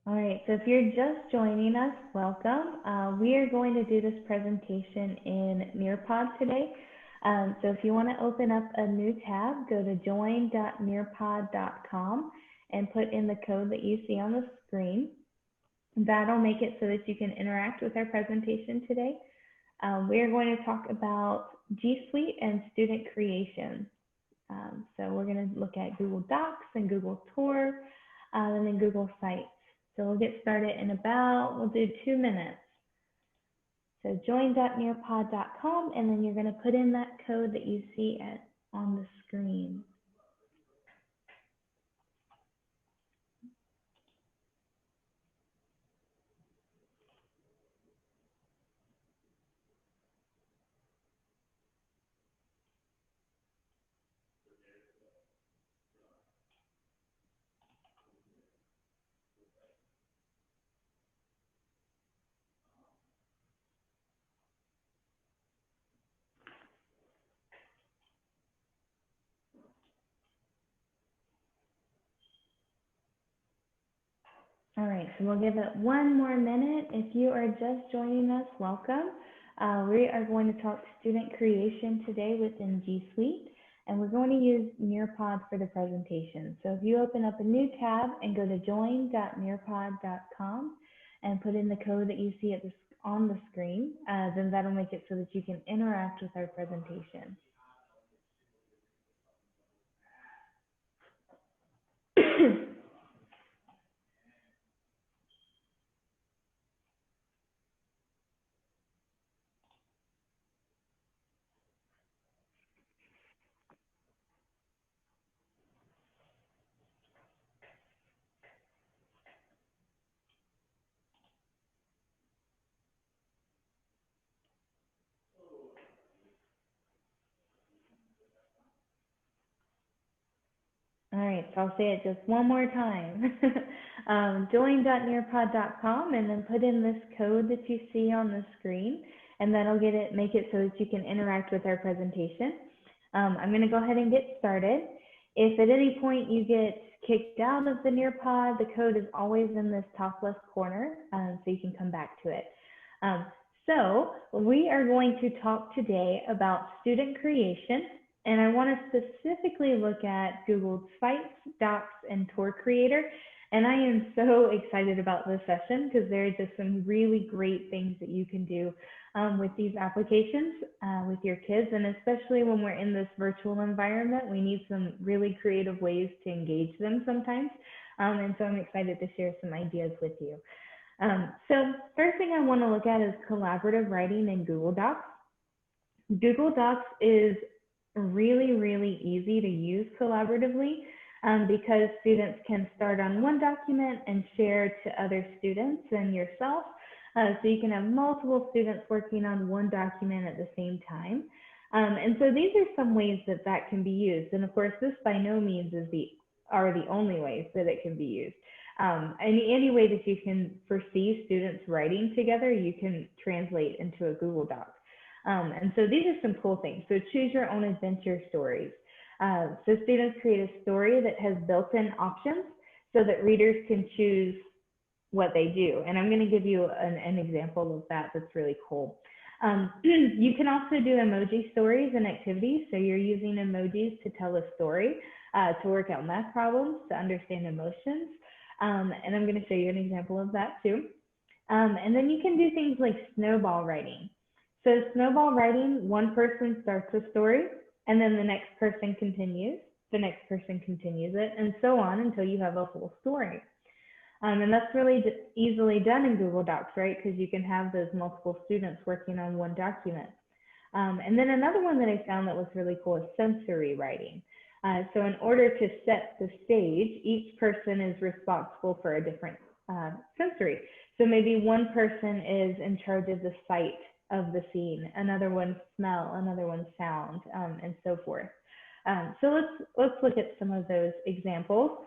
All right, so if you're just joining us, welcome. We are going to do this presentation in Nearpod today. So if you want to open up a new tab, go to join.nearpod.com and put in the code that you see on the screen. That'll make it so that you can interact with our presentation today. We are going to talk about G Suite and student creation. So we're going to look at Google Docs and Google Tour and then Google Sites. So we'll get started in we'll do 2 minutes. So join.nearpod.com, and then you're going to put in that code that you see on the screen. All right, so we'll give it 1 more minute. If you are just joining us, welcome. We are going to talk student creation today within G Suite, and we're going to use Nearpod for the presentation. So if you open up a new tab and go to join.nearpod.com and put in the code that you see on the screen, then that'll make it so that you can interact with our presentation. All right, so I'll say it just one more time. Join.nearpod.com and then put in this code that you see on the screen, and that'll make it so that you can interact with our presentation. I'm going to go ahead and get started. If at any point you get kicked out of the Nearpod, the code is always in this top left corner, so you can come back to it. So we are going to talk today about student creation. And I want to specifically look at Google Sites, Docs, and Tour Creator. And I am so excited about this session because there are just some really great things that you can do with these applications with your kids. And especially when we're in this virtual environment, we need some really creative ways to engage them sometimes. And so I'm excited to share some ideas with you. So first thing I want to look at is collaborative writing in Google Docs. Google Docs is really, really easy to use collaboratively because students can start on one document and share to other students and yourself. So you can have multiple students working on one document at the same time. And so these are some ways that can be used. And of course, this by no means are the only ways that it can be used. Any way that you can foresee students writing together, you can translate into a Google Doc. And so these are some cool things. So choose your own adventure stories. So students create a story that has built-in options so that readers can choose what they do. And I'm going to give you an example of that that's really cool. You can also do emoji stories and activities. So you're using emojis to tell a story, to work out math problems, to understand emotions. And I'm going to show you an example of that too. And then you can do things like snowball writing. So snowball writing, one person starts a story, and then the next person continues, the next person continues it, and so on until you have a full story. And that's really easily done in Google Docs, right? Because you can have those multiple students working on one document. And then another one that I found that was really cool is sensory writing. So in order to set the stage, each person is responsible for a different sensory. So maybe one person is in charge of the sight of the scene, another one smell, another one sound, and so forth. So let's look at some of those examples.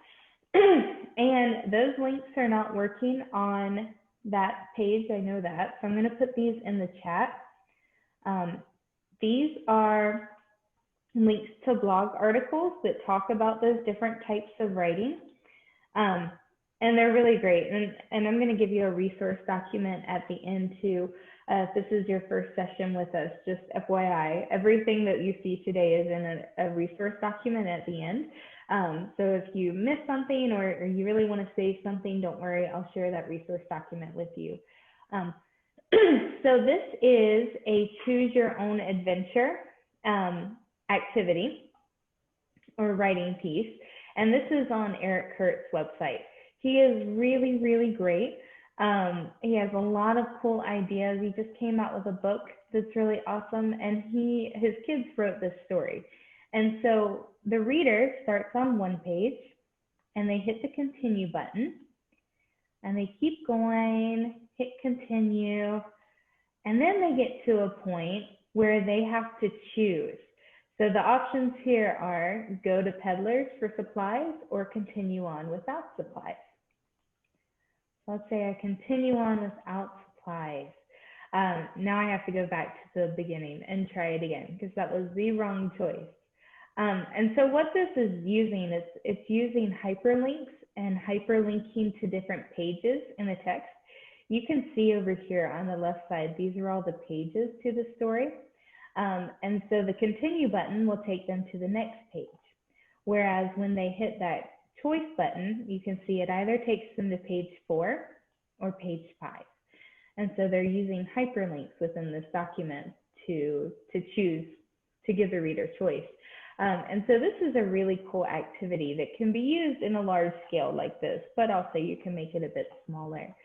And those links are not working on that page, I know that. So I'm going to put these in the chat. These are links to blog articles that talk about those different types of writing. And they're really great. And I'm going to give you a resource document at the end too. If this is your first session with us, just FYI, everything that you see today is in a resource document at the end. So if you miss something or you really want to save something, don't worry, I'll share that resource document with you. So this is a choose your own adventure activity or writing piece. And this is on Eric Kurtz's website. He is really, really great. He has a lot of cool ideas. He just came out with a book that's really awesome. And his kids wrote this story. And so the reader starts on one page and they hit the continue button and they keep going, hit continue, and then they get to a point where they have to choose. So the options here are go to peddlers for supplies or continue on without supplies. So let's say I continue on without supplies. Now I have to go back to the beginning and try it again because that was the wrong choice. And so what this is using is it's using hyperlinks and hyperlinking to different pages in the text. You can see over here on the left side, these are all the pages to the story. And so the continue button will take them to the next page. Whereas when they hit that choice button, you can see it either takes them to page 4 or page 5. And so they're using hyperlinks within this document to choose, to give the reader choice. And so this is a really cool activity that can be used in a large scale like this, but also you can make it a bit smaller.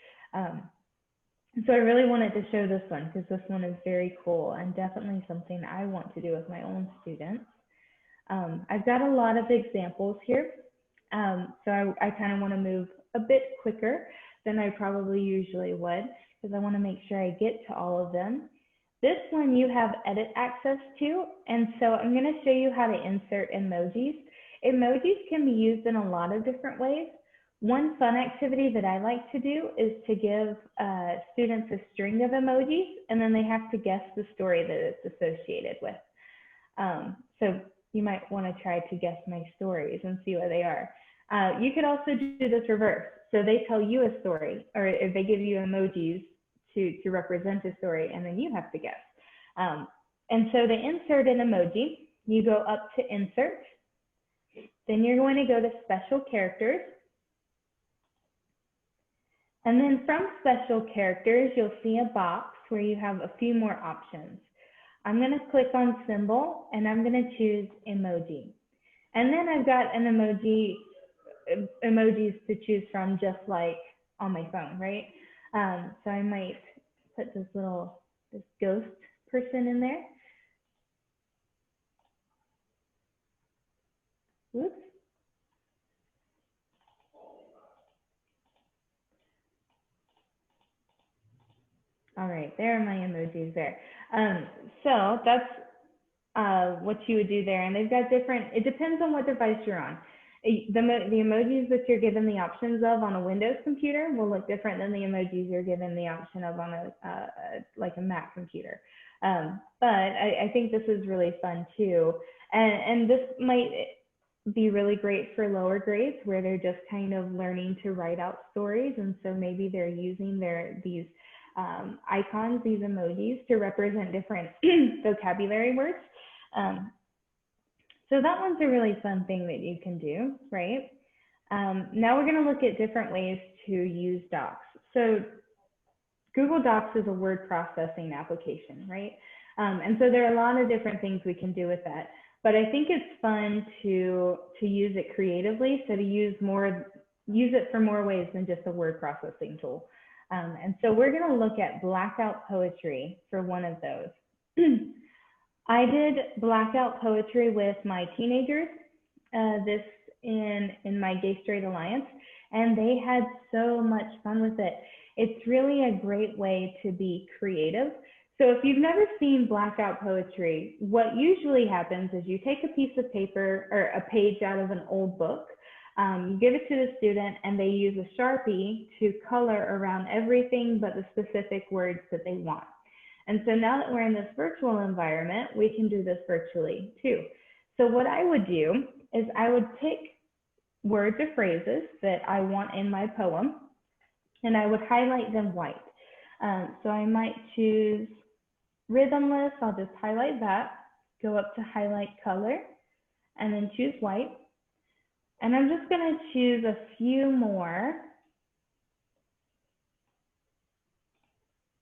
So I really wanted to show this one because this one is very cool and definitely something I want to do with my own students. I've got a lot of examples here. So I kind of want to move a bit quicker than I probably usually would because I want to make sure I get to all of them. This one you have edit access to, and so I'm going to show you how to insert emojis. Emojis can be used in a lot of different ways. One fun activity that I like to do is to give students a string of emojis, and then they have to guess the story that it's associated with. So you might want to try to guess my stories and see what they are. You could also do this reverse. So they tell you a story, or if they give you emojis to represent a story, and then you have to guess. And so to insert an emoji, you go up to insert, then you're going to go to special characters. And then from special characters, you'll see a box where you have a few more options. I'm going to click on symbol and I'm going to choose emoji. And then I've got an emojis to choose from just like on my phone, right? So I might put this ghost person in there. Whoops. All right, there are my emojis there. So that's what you would do there. And they've got different, it depends on what device you're on. The emojis that you're given the options of on a Windows computer will look different than the emojis you're given the option of on like a Mac computer. But I think this is really fun too. And this might be really great for lower grades where they're just kind of learning to write out stories. And so maybe they're using these icons, these emojis, to represent different vocabulary words. So that one's a really fun thing that you can do, right? Now we're going to look at different ways to use Docs. So Google Docs is a word processing application, right? And so there are a lot of different things we can do with that. But I think it's fun to use it creatively, so to use it for more ways than just a word processing tool. And so we're going to look at Blackout Poetry for one of those. I did Blackout Poetry with my teenagers, this in my Gay Straight Alliance, and they had so much fun with it. It's really a great way to be creative. So if you've never seen Blackout Poetry, what usually happens is you take a piece of paper or a page out of an old book, you give it to the student, and they use a Sharpie to color around everything but the specific words that they want. And so now that we're in this virtual environment, we can do this virtually too. So what I would do is I would pick words or phrases that I want in my poem, and I would highlight them white. So I might choose rhythmless. I'll just highlight that, go up to highlight color, and then choose white. And I'm just going to choose a few more.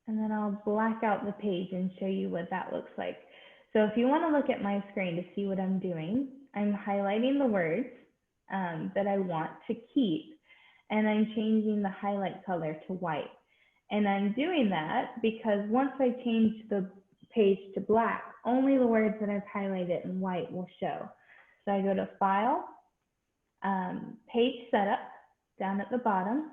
And then I'll black out the page and show you what that looks like. So if you want to look at my screen to see what I'm doing, I'm highlighting the words that I want to keep, and I'm changing the highlight color to white. And I'm doing that because once I change the page to black, only the words that I've highlighted in white will show. So I go to File, Page Setup, down at the bottom,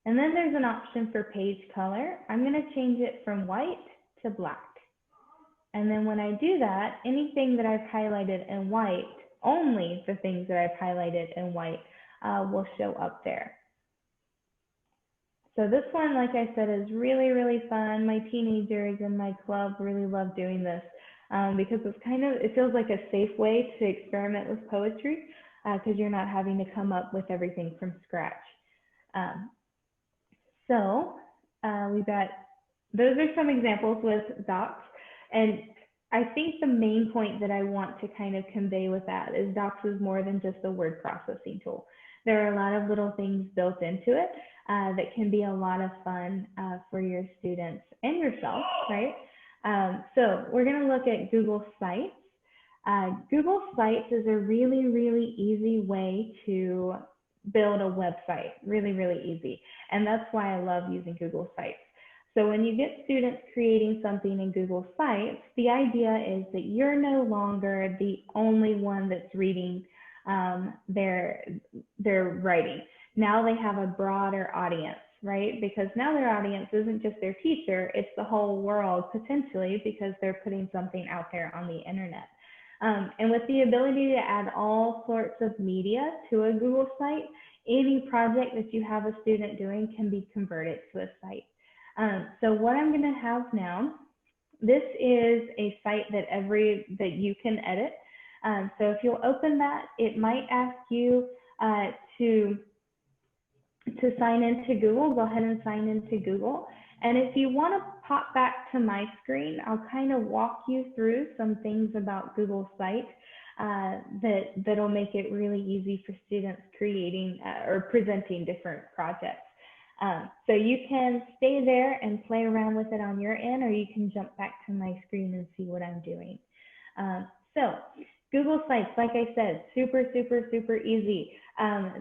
and then there's an option for page color. I'm going to change it from white to black. And then when I do that, anything that I've highlighted in white, only the things that I've highlighted in white will show up there. So this one, like I said, is really, really fun. My teenagers in my club really love doing this because it feels like a safe way to experiment with poetry because you're not having to come up with everything from scratch. So those are some examples with docs. And I think the main point that I want to kind of convey with that is docs is more than just a word processing tool. There are a lot of little things built into it that can be a lot of fun for your students and yourself, right? So we're going to look at Google Sites. Google Sites is a really, really easy way to build a website, really, really easy. And that's why I love using Google Sites. So when you get students creating something in Google Sites, the idea is that you're no longer the only one that's reading their writing. Now they have a broader audience, right? Because now their audience isn't just their teacher, it's the whole world potentially because they're putting something out there on the internet. And with the ability to add all sorts of media to a Google site, any project that you have a student doing can be converted to a site. So what I'm going to have now, this is a site that you can edit. So if you'll open that, it might ask you to sign into Google. Go ahead and sign into Google. And if you want to pop back to my screen, I'll kind of walk you through some things about Google Sites that'll make it really easy for students creating or presenting different projects. So you can stay there and play around with it on your end, or you can jump back to my screen and see what I'm doing. So Google Sites, like I said, super, super, super easy.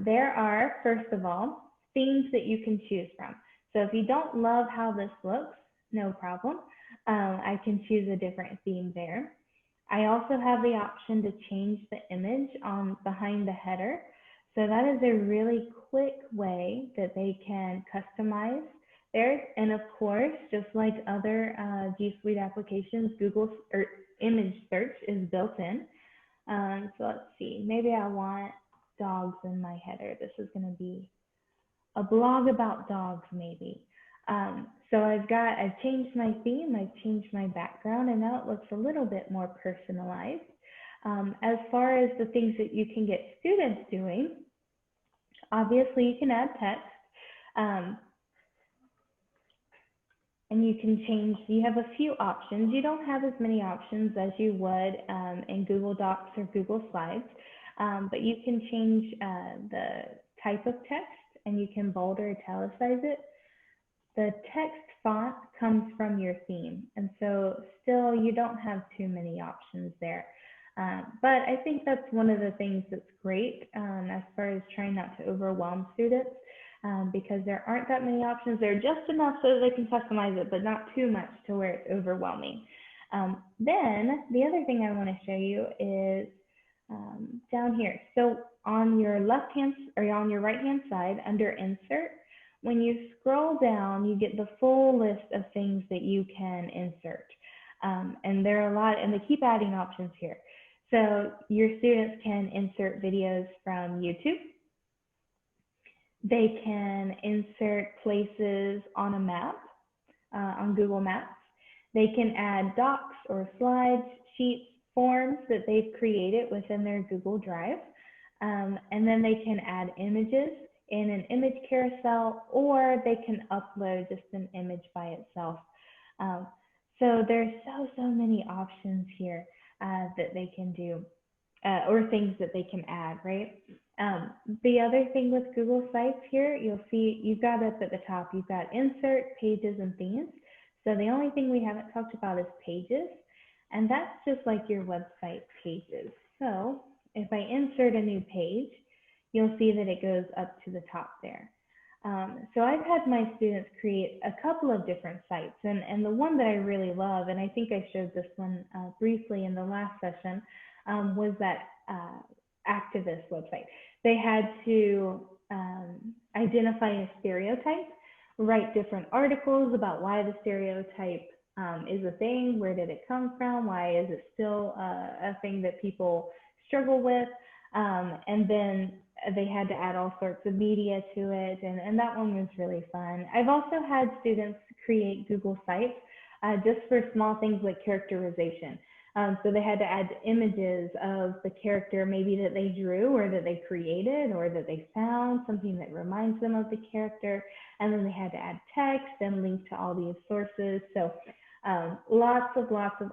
There are, first of all, themes that you can choose from. So if you don't love how this looks, no problem. I can choose a different theme there. I also have the option to change the image behind the header. So that is a really quick way that they can customize theirs. And of course, just like other G Suite applications, Google image search is built in. So let's see, maybe I want dogs in my header. This is going to be a blog about dogs, maybe. So I've changed my theme, I've changed my background, and now it looks a little bit more personalized. As far as the things that you can get students doing, obviously you can add text, and you can change, you have a few options. You don't have as many options as you would in Google Docs or Google Slides, but you can change the type of text, and you can bold or italicize it. The text font comes from your theme, and so still you don't have too many options there. But I think that's one of the things that's great as far as trying not to overwhelm students because there aren't that many options. They're just enough so that they can customize it, but not too much to where it's overwhelming. Then the other thing I want to show you is down here. So on your left-hand or on your right-hand side under Insert, when you scroll down, you get the full list of things that you can insert. And there are a lot, and they keep adding options here. So your students can insert videos from YouTube. They can insert places on a map, on Google Maps. They can add docs or slides, sheets, forms that they've created within their Google Drive. and then they can add images in an image carousel, or they can upload just an image by itself. So there's so many options here that they can do, or things that they can add, right? The other thing with Google Sites here, you'll see you've got up at the top, you've got insert, pages, and themes. So the only thing we haven't talked about is pages, and that's just like your website pages. So if I insert a new page, you'll see that it goes up to the top there. So I've had my students create a couple of different sites, and the one that I really love, and I think I showed this one briefly in the last session, was that activist website. They had to identify a stereotype, write different articles about why the stereotype is a thing, where did it come from, why is it still a thing that people struggle with, and then they had to add all sorts of media to it, and that one was really fun. I've also had students create Google Sites just for small things like characterization. So they had to add images of the character maybe that they drew or that they created or that they found, something that reminds them of the character, and then they had to add text and link to all these sources. So lots of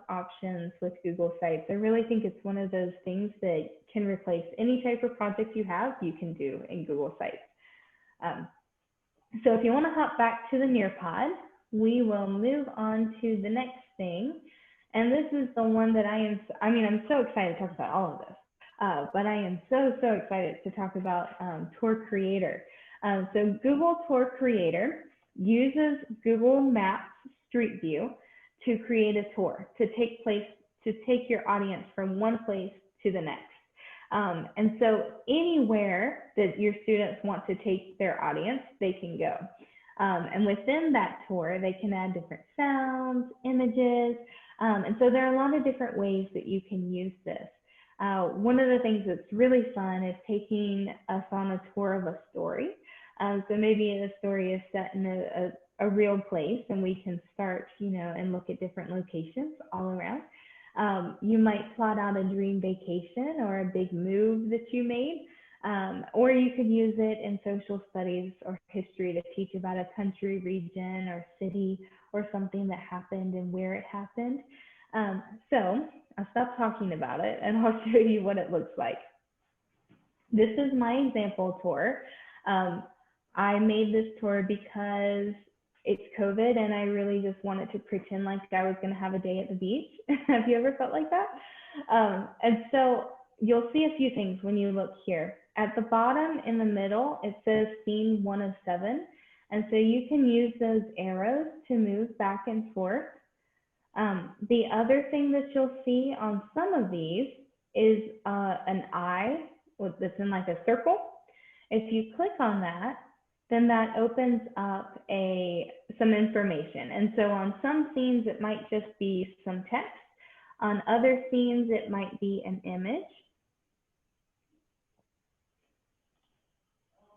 options with Google Sites. I really think it's one of those things that can replace any type of project you have, you can do in Google Sites. So if you want to hop back to the Nearpod, we will move on to the next thing. And this is the one that I'm so excited to talk about all of this, but I am so excited to talk about Tour Creator. So Google Tour Creator uses Google Maps Street View to create a tour, to take your audience from one place to the next. And so anywhere that your students want to take their audience, they can go. And within that tour, they can add different sounds, images, and so there are a lot of different ways that you can use this. One of the things that's really fun is taking us on a tour of a story. So maybe the story is set in a real place, and we can start, and look at different locations all around. You might plot out a dream vacation or a big move that you made, or you could use it in social studies or history to teach about a country, region, or city, or something that happened and where it happened. So I'll stop talking about it and I'll show you what it looks like. This is my example tour. I made this tour because it's COVID and I really just wanted to pretend like I was going to have a day at the beach. Have you ever felt like that? And so you'll see a few things when you look here. At the bottom in the middle, it says scene 1 of 7. And so you can use those arrows to move back and forth. The other thing that you'll see on some of these is an eye that's in like a circle. If you click on that, then that opens up some information. And so on some scenes, it might just be some text. On other scenes, it might be an image.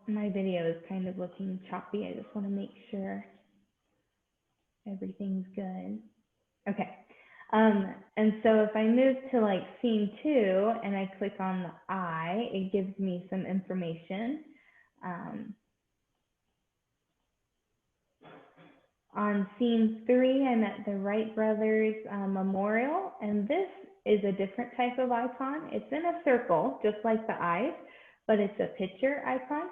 My video is kind of looking choppy. I just want to make sure everything's good. Okay. And so if I move to like scene 2 and I click on the eye, it gives me some information. On scene 3, I'm at the Wright Brothers Memorial, and this is a different type of icon. It's in a circle, just like the eyes, but it's a picture icon.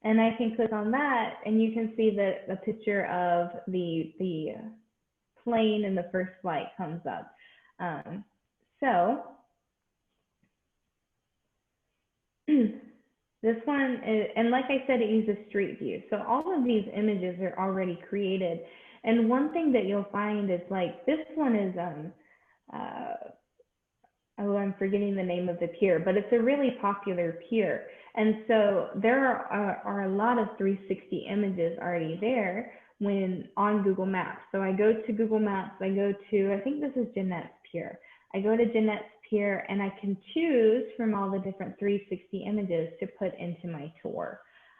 And I can click on that, and you can see that the picture of the plane in the first flight comes up. So this one is, and like I said, it uses Street View. So all of these images are already created. And one thing that you'll find is like this one is, I'm forgetting the name of the pier, but it's a really popular pier. And so there are a lot of 360 images already there when on Google Maps. So I go to Google Maps, I go to, I think this is Jeanette's Pier. I go to Jeanette's Pier and I can choose from all the different 360 images to put into my tour.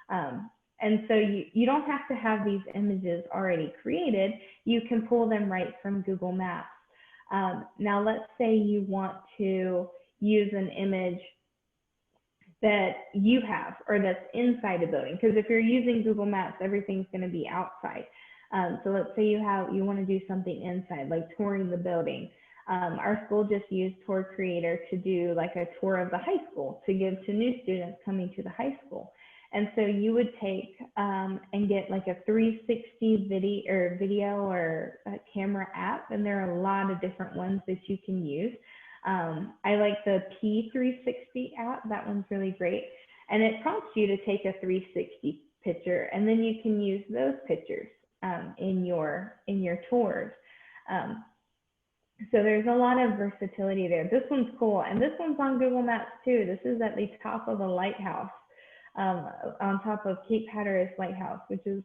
And so you don't have to have these images already created. You can pull them right from Google Maps. Now let's say you want to use an image that you have or that's inside a building. Because if you're using Google Maps, everything's going to be outside. So let's say you want to do something inside, like touring the building. Our school just used Tour Creator to do like a tour of the high school to give to new students coming to the high school. And so you would take and get like a 360 video or a camera app, and there are a lot of different ones that you can use. I like the P360 app. That one's really great. And it prompts you to take a 360 picture, and then you can use those pictures in your tours. So there's a lot of versatility there. This one's cool, and this one's on Google Maps too. This is at the top of a lighthouse, on top of Cape Hatteras Lighthouse, which is,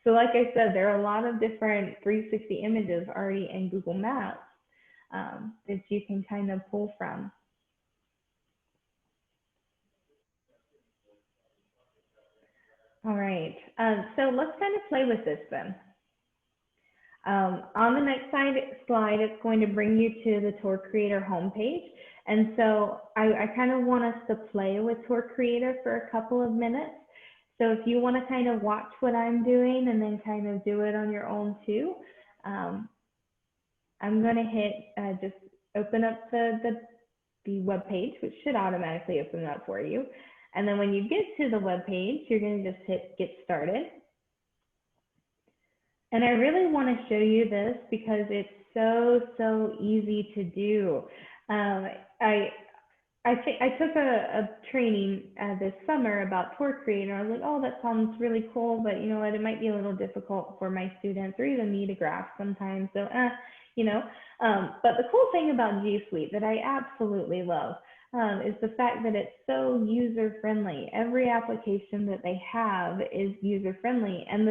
so like I said, there are a lot of different 360 images already in Google Maps that you can kind of pull from. All right, so let's kind of play with this then. On the next slide, it's going to bring you to the Tour Creator homepage. And so I kind of want us to play with Tour Creator for a couple of minutes. So if you want to kind of watch what I'm doing and then kind of do it on your own too, I'm going to hit just open up the web page, which should automatically open up for you. And then when you get to the web page, you're going to just hit get started. And I really want to show you this because it's so easy to do. I took a training this summer about Tour Creator. I was like, oh, that sounds really cool, but you know what, it might be a little difficult for my students or even me to grasp sometimes. So, you know, but the cool thing about G Suite that I absolutely love is the fact that it's so user-friendly. Every application that they have is user-friendly, and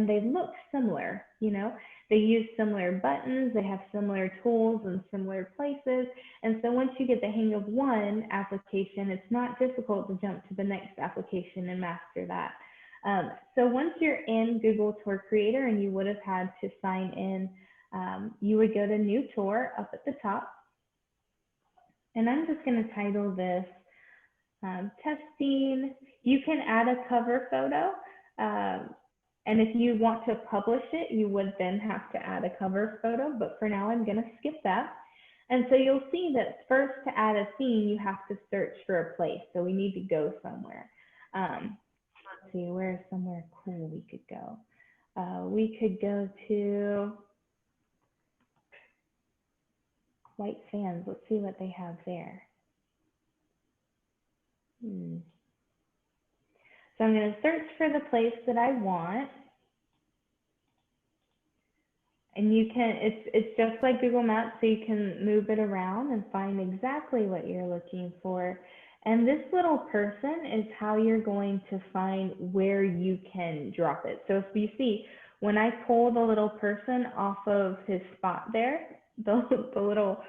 they look similar. You know, they use similar buttons, they have similar tools in similar places, and so once you get the hang of one application, it's not difficult to jump to the next application and master that. So once you're in Google Tour Creator, and you would have had to sign in, you would go to New Tour up at the top. And I'm just going to title this testing. You can add a cover photo. And if you want to publish it, you would then have to add a cover photo. But for now, I'm going to skip that. And so you'll see that first, to add a scene, you have to search for a place. So we need to go somewhere. Let's see, where's somewhere cool we could go? We could go to White Sands. Let's see what they have there. So I'm going to search for the place that I want. And you can, it's just like Google Maps, so you can move it around and find exactly what you're looking for. And this little person is how you're going to find where you can drop it. So if you see, when I pull the little person off of his spot there, the little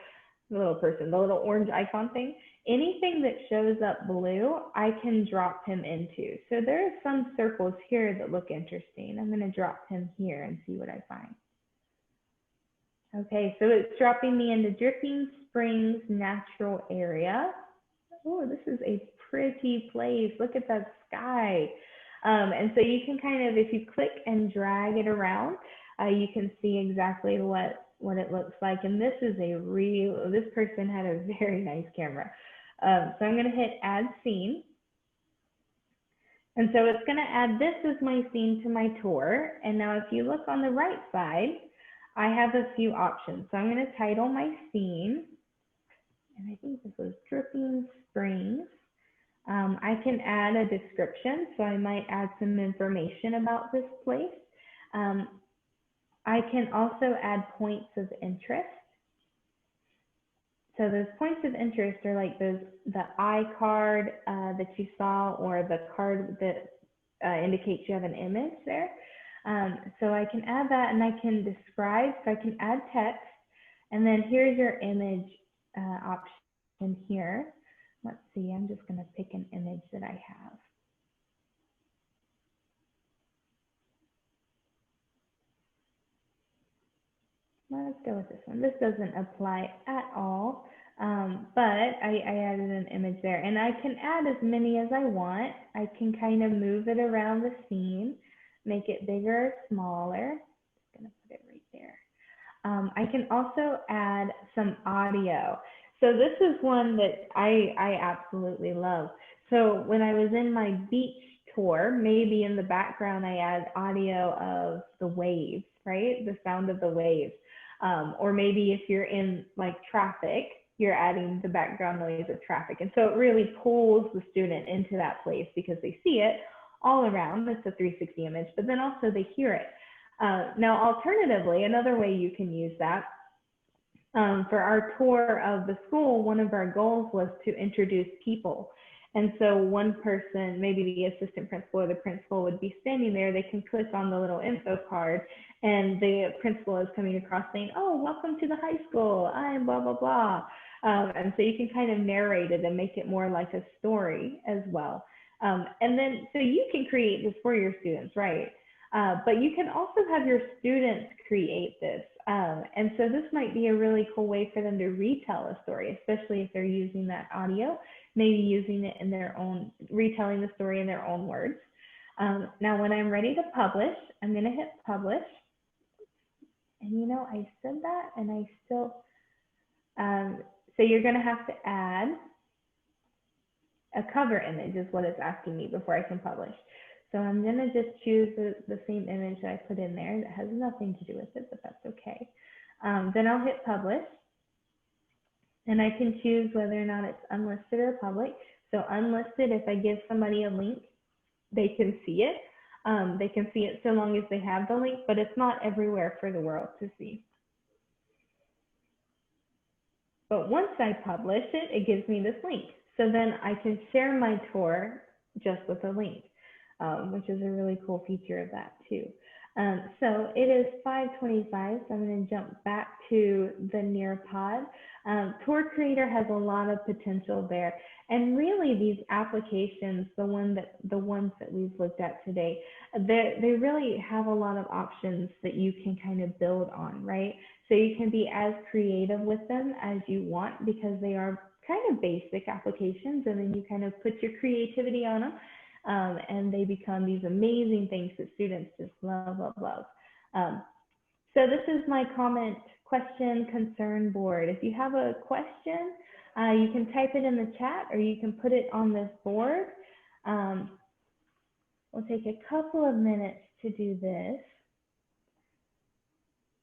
orange icon thing, anything that shows up blue, I can drop him into. So there are some circles here that look interesting. I'm going to drop him here and see what I find. Okay, so it's dropping me into Dripping Springs Natural Area. Oh, this is a pretty place. Look at that sky. And so you can kind of, if you click and drag it around, you can see exactly what it looks like. And this is this person had a very nice camera. So I'm going to hit add scene. And so it's going to add this as my scene to my tour. And now if you look on the right side, I have a few options. So I'm going to title my scene, and I think this was Dripping Springs. I can add a description, so I might add some information about this place. I can also add points of interest. So those points of interest are like the iCard that you saw, or the card that indicates you have an image there. So I can add that, and I can describe, so I can add text, and then here's your image option here. Let's see, I'm just going to pick an image that I have. Let's go with this one. This doesn't apply at all. but I added an image there, and I can add as many as I want. I can kind of move it around the scene, make it bigger or smaller. Just gonna put it right there. I can also add some audio. So this is one that I absolutely love. So when I was in my beach tour, maybe in the background I add audio of the waves, right? The sound of the waves. Or maybe if you're in like traffic, you're adding the background noise of traffic. And so it really pulls the student into that place because they see it all around. It's a 360 image, but then also they hear it. Now, alternatively, another way you can use that, for our tour of the school, one of our goals was to introduce people. And so one person, maybe the assistant principal or the principal, would be standing there. They can click on the little info card, and the principal is coming across saying, "Oh, welcome to the high school. I'm blah, blah, blah." And so you can kind of narrate it and make it more like a story as well. And then, so you can create this for your students, right? But you can also have your students create this. And so this might be a really cool way for them to retell a story, especially if they're using that audio, maybe using it in their own, retelling the story in their own words. Now, when I'm ready to publish, I'm going to hit publish. And you know, I said that and I still, so you're going to have to add a cover image is what it's asking me before I can publish. So I'm going to just choose the same image that I put in there that has nothing to do with it, but that's okay. Then I'll hit publish. And I can choose whether or not it's unlisted or public. So unlisted, if I give somebody a link, they can see it. They can see it so long as they have the link, but it's not everywhere for the world to see. But once I publish it, it gives me this link. So then I can share my tour just with a link, which is a really cool feature of that too. So it is 5:25, so I'm going to jump back to the Nearpod. Tour Creator has a lot of potential there, and really these applications, the ones that we've looked at today, they really have a lot of options that you can kind of build on, right? So you can be as creative with them as you want because they are kind of basic applications, and then you kind of put your creativity on them. And they become these amazing things that students just love, love, love. So this is my comment, question, concern board. If you have a question, you can type it in the chat or you can put it on this board. We'll take a couple of minutes to do this.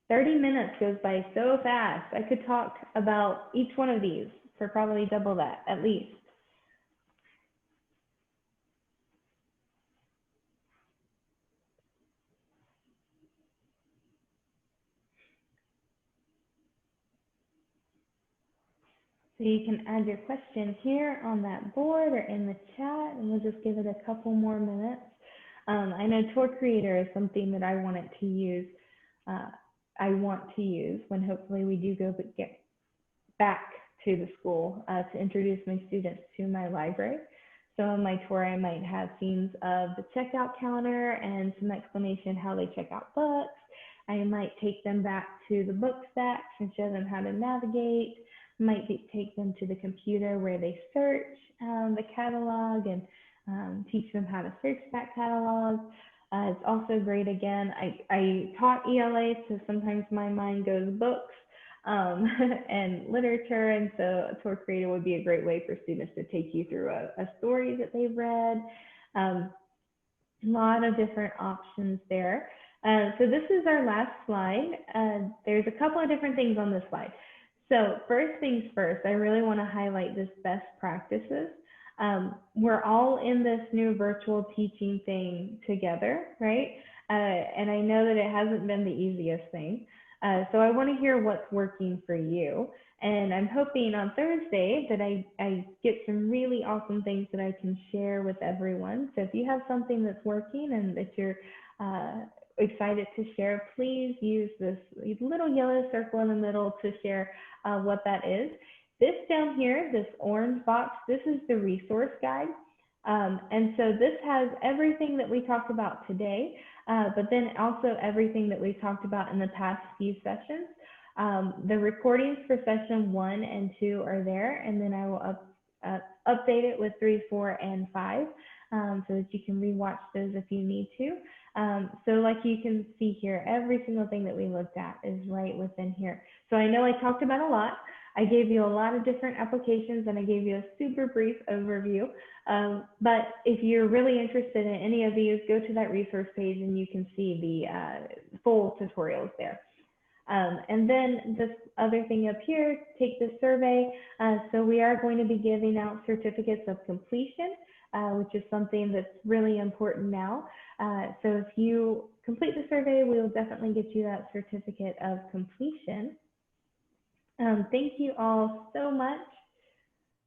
30 minutes goes by so fast. I could talk about each one of these for probably double that, at least. So you can add your question here on that board or in the chat, and we'll just give it a couple more minutes. I know Tour Creator is something that I wanted to use. I want to use when hopefully we do get back to the school to introduce my students to my library. So on my tour, I might have scenes of the checkout counter and some explanation how they check out books. I might take them back to the book stacks and show them how to navigate. Might take them to the computer where they search the catalog and teach them how to search that catalog. It's also great, again, I taught ELA, so sometimes my mind goes books and literature, and so a Tour Creator would be a great way for students to take you through a story that they've read. A lot of different options there. So this is our last slide. There's a couple of different things on this slide. So first things first, I really want to highlight this best practices. We're all in this new virtual teaching thing together, right? And I know that it hasn't been the easiest thing. So I want to hear what's working for you. And I'm hoping on Thursday that I get some really awesome things that I can share with everyone. So if you have something that's working and that you're excited to share, please use this little yellow circle in the middle to share what that is. This down here, this orange box, this is the resource guide. And so this has everything that we talked about today, but then also everything that we talked about in the past few sessions. The recordings for session 1 and 2 are there, and then I will update it with 3, 4, and 5 so that you can rewatch those if you need to. So like you can see here, every single thing that we looked at is right within here. So I know I talked about a lot. I gave you a lot of different applications and I gave you a super brief overview. But if you're really interested in any of these, go to that resource page and you can see the full tutorials there. And then this other thing up here, take the survey. So we are going to be giving out certificates of completion, which is something that's really important now. So if you complete the survey, we will definitely get you that certificate of completion. Thank you all so much.